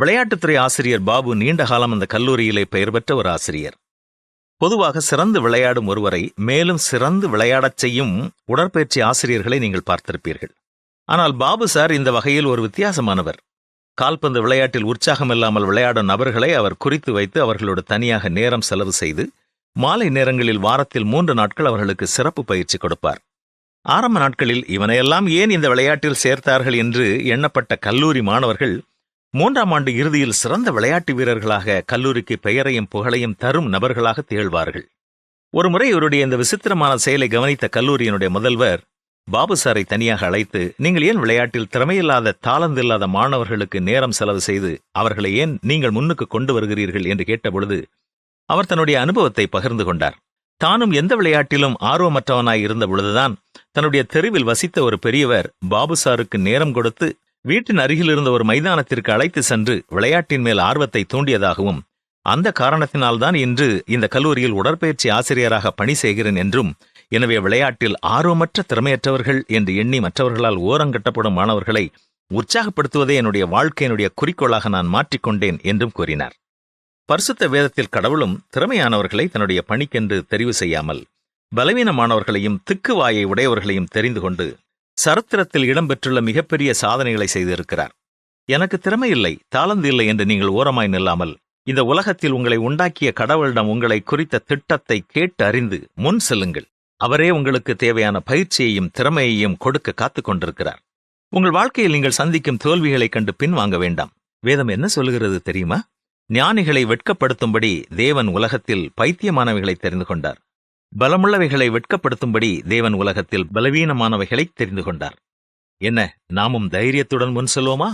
விளையாட்டுத்துறை ஆசிரியர் பாபு நீண்ட காலம் அந்த கல்லூரியிலே பெயர் பெற்ற ஒரு ஆசிரியர். பொதுவாக சிறந்து விளையாடும் ஒருவரை மேலும் சிறந்து விளையாடச் செய்யும் உடற்பயிற்சி ஆசிரியர்களை நீங்கள் பார்த்திருப்பீர்கள். ஆனால் பாபு சார் இந்த வகையில் ஒரு வித்தியாசமானவர். கால்பந்து விளையாட்டில் உற்சாகமில்லாமல் விளையாடும் நபர்களை அவர் குறித்து வைத்து அவர்களோடு தனியாக நேரம் செலவு செய்து மாலை நேரங்களில் வாரத்தில் 3 நாட்கள் அவர்களுக்கு சிறப்பு பயிற்சி கொடுப்பார். ஆரம்ப நாட்களில் இவனையெல்லாம் ஏன் இந்த விளையாட்டில் சேர்த்தார்கள் என்று எண்ணப்பட்ட கல்லூரி மாணவர்கள் 3ஆம் ஆண்டு இறுதியில் சிறந்த விளையாட்டு வீரர்களாக கல்லூரிக்கு பெயரையும் புகழையும் தரும் நபர்களாக திகழ்வார்கள். ஒருமுறை இவருடைய இந்த விசித்திரமான செயலை கவனித்த கல்லூரியினுடைய முதல்வர் பாபு சாரை தனியாக அழைத்து, நீங்கள் ஏன் விளையாட்டில் திறமையில்லாத தாளந்தில்லாத மாணவர்களுக்கு நேரம் செலவு செய்து அவர்களை ஏன் நீங்கள் முன்னுக்கு கொண்டு வருகிறீர்கள் என்று கேட்டபொழுது அவர் தன்னுடைய அனுபவத்தை பகிர்ந்து கொண்டார். தானும் எந்த விளையாட்டிலும் ஆர்வமற்றவனாய் இருந்த பொழுதுதான் தன்னுடைய தெருவில் வசித்த ஒரு பெரியவர் பாபு சாருக்கு நேரம் கொடுத்து வீட்டின் அருகில் இருந்த ஒரு மைதானத்திற்கு அழைத்து சென்று விளையாட்டின் மேல் ஆர்வத்தை தூண்டியதாகவும், அந்த காரணத்தினால்தான் இன்று இந்த கல்லூரியில் உடற்பயிற்சி ஆசிரியராக பணி செய்கிறேன் என்றும், எனவே விளையாட்டில் ஆர்வமற்ற திறமையற்றவர்கள் என்று எண்ணி மற்றவர்களால் ஓரங்கட்டப்படும் மாணவர்களை உற்சாகப்படுத்துவதே என்னுடைய வாழ்க்கையினுடைய குறிக்கோளாக நான் மாற்றிக்கொண்டேன் என்றும் கூறினார். பரிசுத்த வேதத்தில் கடவுளும் திறமையானவர்களை தன்னுடைய பணிக்கென்று தெரிவு செய்யாமல் பலவீனமானவர்களையும் திக்குவாயை உடையவர்களையும் தெரிந்து கொண்டு சரித்திரத்தில் இடம்பெற்றுள்ள மிகப்பெரிய சாதனைகளை செய்திருக்கிறார். எனக்கு திறமை இல்லை, தாளந்து இல்லை என்று நீங்கள் ஓரமாய் நில்லாமல் இந்த உலகத்தில் உங்களை உண்டாக்கிய கடவுளிடம் உங்களை குறித்த திட்டத்தை கேட்டு அறிந்து முன் செல்லுங்கள். அவரே உங்களுக்கு தேவையான பயிற்சியையும் திறமையையும் கொடுக்க காத்துக் கொண்டிருக்கிறார். உங்கள் வாழ்க்கையில் நீங்கள் சந்திக்கும் தோல்விகளைக் கண்டு பின்வாங்க வேண்டாம். வேதம் என்ன சொல்லுகிறது தெரியுமா? ஞானிகளை வெட்கப்படுத்தும்படி தேவன் உலகத்தில் பைத்தியமானவைகளை தெரிந்து கொண்டார். பலமுள்ளவைகளை வெட்கப்படுத்தும்படி தேவன் உலகத்தில் பலவீனமானவைகளை தெரிந்து கொண்டார். என்ன, நாமும் தைரியத்துடன் முன் செல்வோமா?